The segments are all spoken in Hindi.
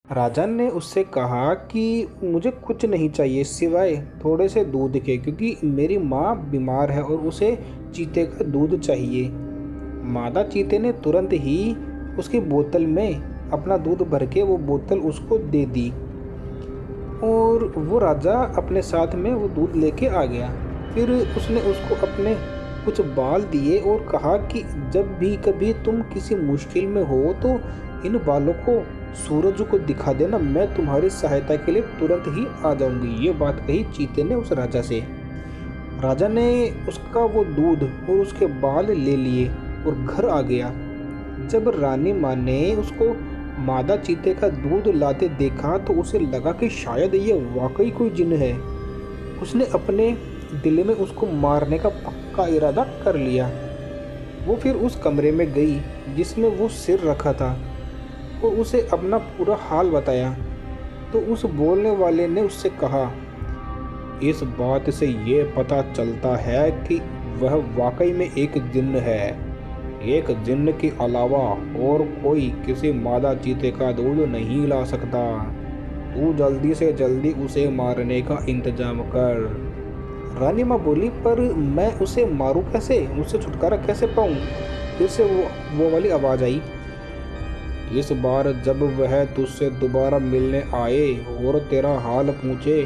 राजा ने उससे कहा कि मुझे कुछ नहीं चाहिए सिवाय थोड़े से दूध के, क्योंकि मेरी माँ बीमार है और उसे चीते का दूध चाहिए। मादा चीते ने तुरंत ही उसकी बोतल में अपना दूध भर के वो बोतल उसको दे दी और वो राजा अपने साथ में वो दूध लेके आ गया। फिर उसने उसको अपने कुछ बाल दिए और कहा कि जब भी कभी तुम किसी मुश्किल में हो तो इन बालों को सूरज को दिखा देना, मैं तुम्हारी सहायता के लिए तुरंत ही आ जाऊंगी। ये बात कही चीते ने उस राजा से। राजा ने उसका वो दूध और उसके बाल ले लिए और घर आ गया। जब रानी माँ ने उसको मादा चीते का दूध लाते देखा तो उसे लगा कि शायद ये वाकई कोई जिन्न है। उसने अपने दिल में उसको मारने का पक्का इरादा कर लिया। वो फिर उस कमरे में गई जिसमें वो सिर रखा था और उसे अपना पूरा हाल बताया। तो उस बोलने वाले ने उससे कहा, इस बात से ये पता चलता है कि वह वाकई में एक जिन्न है। एक जिन्न के अलावा और कोई किसी मादा चीते का दूध नहीं ला सकता। तू जल्दी से जल्दी उसे मारने का इंतजाम कर। रानी माँ बोली, पर मैं उसे मारूं कैसे, उससे छुटकारा कैसे पाऊं? फिर से वो वाली आवाज़ आई, इस बार जब वह तुझसे दोबारा मिलने आए और तेरा हाल पूछे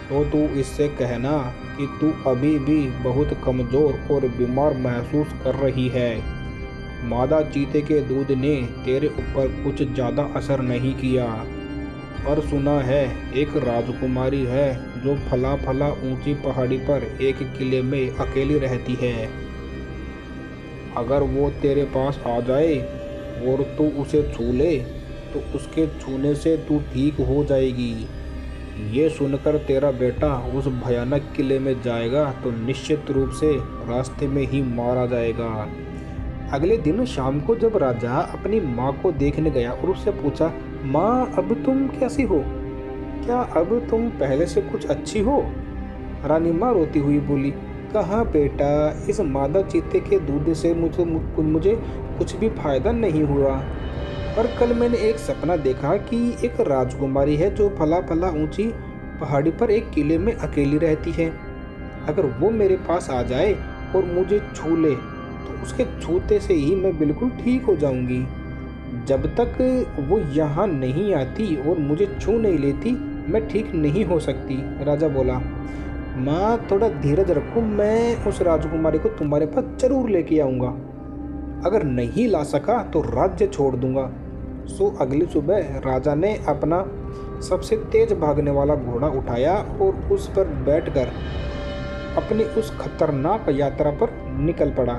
तो तू इससे कहना कि तू अभी भी बहुत कमज़ोर और बीमार महसूस कर रही है। मादा चीते के दूध ने तेरे ऊपर कुछ ज़्यादा असर नहीं किया, पर सुना है एक राजकुमारी है जो फला फला ऊंची पहाड़ी पर एक किले में अकेली रहती है। अगर वो तेरे पास आ जाए और तू उसे छू ले तो उसके छूने से तू ठीक हो जाएगी। ये सुनकर तेरा बेटा उस भयानक किले में जाएगा तो निश्चित रूप से रास्ते में ही मारा जाएगा। अगले दिन शाम को जब राजा अपनी माँ को देखने गया और उससे पूछा, माँ अब तुम कैसी हो? क्या अब तुम पहले से कुछ अच्छी हो? रानी माँ रोती हुई बोली, कहाँ बेटा, इस मादा चीते के दूध से मुझे कुछ भी फायदा नहीं हुआ। पर कल मैंने एक सपना देखा कि एक राजकुमारी है जो फला फला ऊंची पहाड़ी पर एक किले में अकेली रहती है। अगर वो मेरे पास आ जाए और मुझे छू ले तो उसके छूते से ही मैं बिल्कुल ठीक हो जाऊंगी। जब तक वो यहाँ नहीं आती और मुझे छू नहीं लेती मैं ठीक नहीं हो सकती। राजा बोला, माँ थोड़ा धीरज रखो, मैं उस राजकुमारी को तुम्हारे पास जरूर लेके आऊँगा। अगर नहीं ला सका तो राज्य छोड़ दूंगा। सो अगली सुबह राजा ने अपना सबसे तेज भागने वाला घोड़ा उठाया और उस पर बैठकर अपनी उस खतरनाक यात्रा पर निकल पड़ा।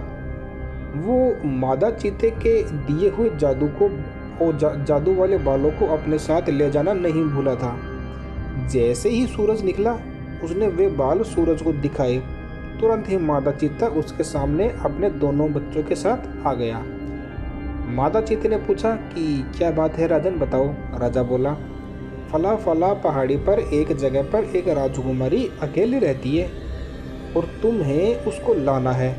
वो मादा चीते के दिए हुए जादू को और जादू वाले बालों को अपने साथ ले जाना नहीं भूला था। जैसे ही सूरज निकला उसने वे बाल सूरज को दिखाए। तुरंत ही मादा चीता उसके सामने अपने दोनों बच्चों के साथ आ गया। मादा चीते ने पूछा कि क्या बात है राजन, बताओ। राजा बोला, फला फला पहाड़ी पर एक जगह पर एक राजकुमारी अकेली रहती है और तुम्हें उसको लाना है।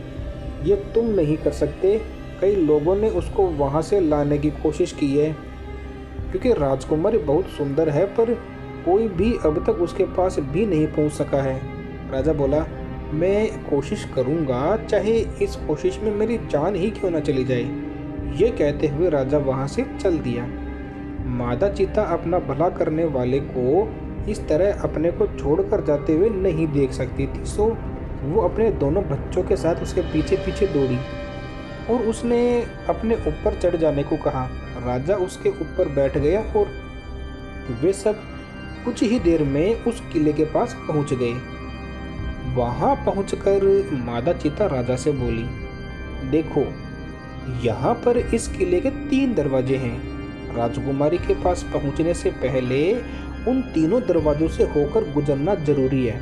ये तुम नहीं कर सकते, कई लोगों ने उसको वहाँ से लाने की कोशिश की है, क्योंकि राजकुमारी बहुत सुंदर है पर कोई भी अब तक उसके पास भी नहीं पहुँच सका है। राजा बोला, मैं कोशिश करूँगा, चाहे इस कोशिश में मेरी जान ही क्यों ना चली जाए। ये कहते हुए राजा वहाँ से चल दिया। मादा चीता अपना भला करने वाले को इस तरह अपने को छोड़कर जाते हुए नहीं देख सकती थी, सो वो अपने दोनों बच्चों के साथ उसके पीछे पीछे दौड़ी और उसने अपने ऊपर चढ़ जाने को कहा। राजा उसके ऊपर बैठ गया और वे सब कुछ ही देर में उस किले के पास पहुंच गए। वहां पहुंचकर मादा चीता राजा से बोली, देखो यहाँ पर इस किले के 3 दरवाजे हैं। राजकुमारी के पास पहुंचने से पहले उन तीनों दरवाजों से होकर गुजरना जरूरी है।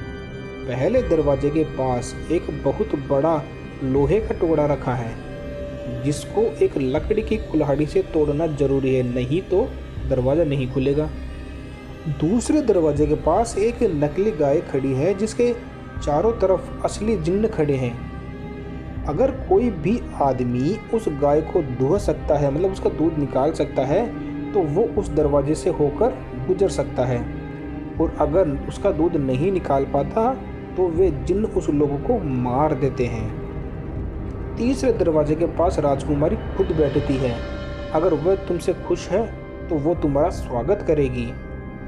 पहले दरवाजे के पास एक बहुत बड़ा लोहे का टुकड़ा रखा है जिसको एक लकड़ी की कुल्हाड़ी से तोड़ना जरूरी है, नहीं तो दरवाज़ा नहीं खुलेगा। दूसरे दरवाजे के पास एक नकली गाय खड़ी है जिसके चारों तरफ असली जिन्न खड़े हैं। अगर कोई भी आदमी उस गाय को दुह सकता है, मतलब उसका दूध निकाल सकता है, तो वो उस दरवाजे से होकर गुजर सकता है, और अगर उसका दूध नहीं निकाल पाता तो वे जिन्न उस लोगों को मार देते हैं। तीसरे दरवाजे के पास राजकुमारी खुद बैठती है। अगर वह तुमसे खुश है तो वो तुम्हारा स्वागत करेगी,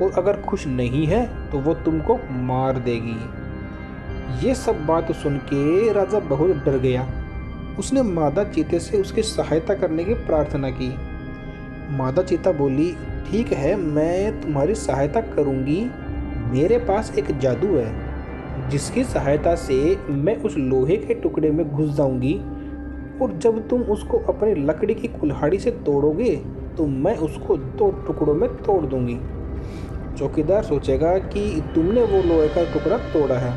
और अगर खुश नहीं है तो वो तुमको मार देगी। ये सब बात सुन के राजा बहुत डर गया। उसने मादा चीते से उसकी सहायता करने की प्रार्थना की। मादा चीता बोली, ठीक है, मैं तुम्हारी सहायता करूंगी। मेरे पास एक जादू है जिसकी सहायता से मैं उस लोहे के टुकड़े में घुस जाऊंगी, और जब तुम उसको अपनी लकड़ी की कुल्हाड़ी से तोड़ोगे तो मैं उसको 2 टुकड़ों में तोड़ दूंगी। चौकीदार सोचेगा कि तुमने वो लोहे का टुकड़ा तोड़ा है,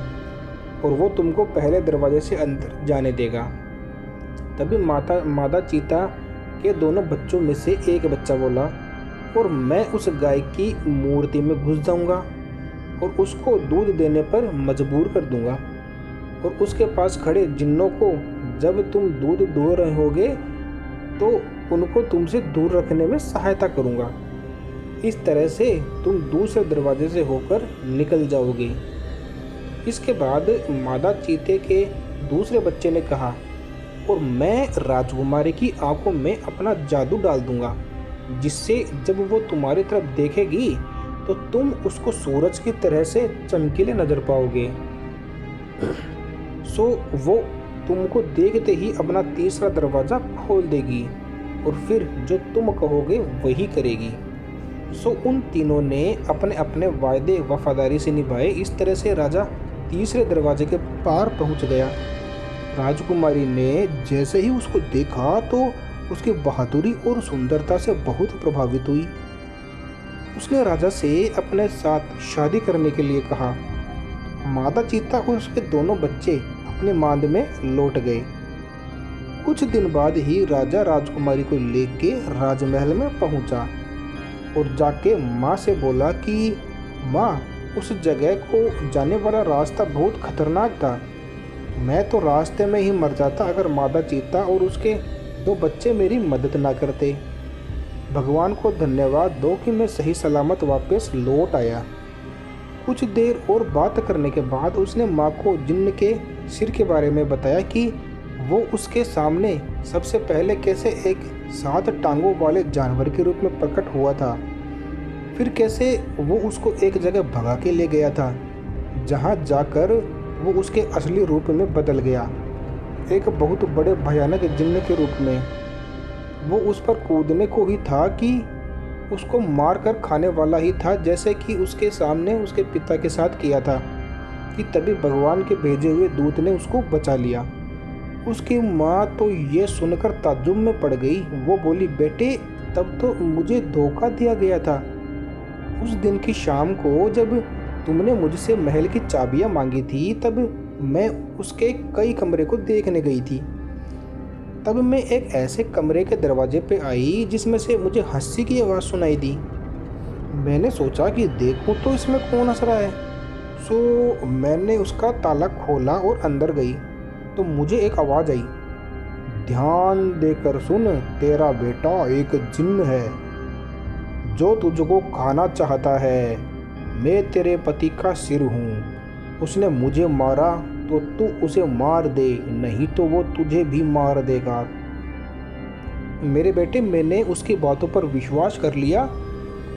और वो तुमको पहले दरवाजे से अंदर जाने देगा। तभी मादा चीता के दोनों बच्चों में से एक बच्चा बोला, और मैं उस गाय की मूर्ति में घुस जाऊंगा और उसको दूध देने पर मजबूर कर दूंगा, और उसके पास खड़े जिन्नों को जब तुम दूध दो रहे होगे तो उनको तुमसे दूर रखने में सहायता करूंगा। इस तरह से तुम दूसरे दरवाजे से होकर निकल जाओगे। इसके बाद मादा चीते के दूसरे बच्चे ने कहा, और मैं राजकुमारी की आंखों में अपना जादू डाल दूंगा, जिससे जब वो तुम्हारी तरफ देखेगी तो तुम उसको सूरज की तरह से चमकीले नजर पाओगे। सो वो तुमको देखते ही अपना तीसरा दरवाज़ा खोल देगी, और फिर जो तुम कहोगे वही करेगी। सो उन तीनों ने अपने अपने वायदे वफादारी से निभाए। इस तरह से राजा तीसरे दरवाजे के पार पहुंच गया। राजकुमारी ने जैसे ही उसको देखा तो उसकी बहादुरी और सुंदरता से बहुत प्रभावित हुई। उसने राजा से अपने साथ शादी करने के लिए कहा। मादा चीता और उसके दोनों बच्चे अपने मांद में लौट गए। कुछ दिन बाद ही राजा राजकुमारी को लेके राजमहल में पहुंचा, और जाके माँ से बोला कि माँ, उस जगह को जाने वाला रास्ता बहुत खतरनाक था। मैं तो रास्ते में ही मर जाता अगर मादा चीता और उसके 2 बच्चे मेरी मदद ना करते। भगवान को धन्यवाद दो कि मैं सही सलामत वापस लौट आया। कुछ देर और बात करने के बाद उसने माँ को जिन्न के सिर के बारे में बताया कि वो उसके सामने सबसे पहले कैसे एक 7 टांगों वाले जानवर के रूप में प्रकट हुआ था, फिर कैसे वो उसको एक जगह भगा के ले गया था, जहाँ जाकर वो उसके असली रूप में बदल गया, एक बहुत बड़े भयानक जिन्न के रूप में। वो उस पर कूदने को ही था कि उसको मार कर खाने वाला ही था, जैसे कि उसके सामने उसके पिता के साथ किया था, कि तभी भगवान के भेजे हुए दूत ने उसको बचा लिया। उसकी माँ तो ये सुनकर ताज्जुब में पड़ गई। वो बोली, बेटे, तब तो मुझे धोखा दिया गया था। उस दिन की शाम को जब तुमने मुझसे महल की चाबियाँ मांगी थी, तब मैं उसके कई कमरे को देखने गई थी। तब मैं एक ऐसे कमरे के दरवाजे पे आई जिसमें से मुझे हंसी की आवाज़ सुनाई दी। मैंने सोचा कि देखूं तो इसमें कौन हंस रहा है। सो मैंने उसका ताला खोला और अंदर गई तो मुझे एक आवाज़ आई, ध्यान देकर सुन, तेरा बेटा एक जिन्न है जो तुझको खाना चाहता है। मैं तेरे पति का सिर हूँ। उसने मुझे मारा तो तू उसे मार दे, नहीं तो वो तुझे भी मार देगा। मेरे बेटे, मैंने उसकी बातों पर विश्वास कर लिया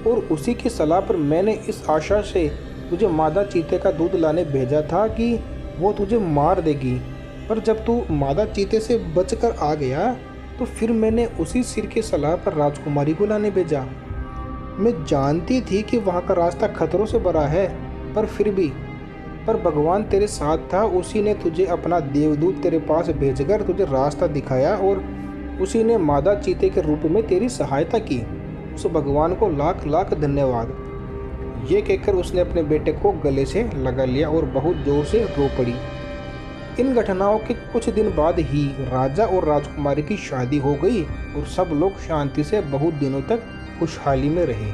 और उसी की सलाह पर मैंने इस आशा से तुझे मादा चीते का दूध लाने भेजा था कि वो तुझे मार देगी, पर जब तू मादा चीते से बचकर आ गया तो फिर मैंने उसी सिर की सलाह पर राजकुमारी को लाने भेजा। मैं जानती थी कि वहाँ का रास्ता खतरों से भरा है, पर फिर भी भगवान तेरे साथ था। उसी ने तुझे अपना देवदूत तेरे पास भेजकर तुझे रास्ता दिखाया और उसी ने मादा चीते के रूप में तेरी सहायता की। उस भगवान को लाख लाख धन्यवाद। ये कहकर उसने अपने बेटे को गले से लगा लिया और बहुत जोर से रो पड़ी। इन घटनाओं के कुछ दिन बाद ही राजा और राजकुमारी की शादी हो गई और सब लोग शांति से बहुत दिनों तक खुशहाली में रहे।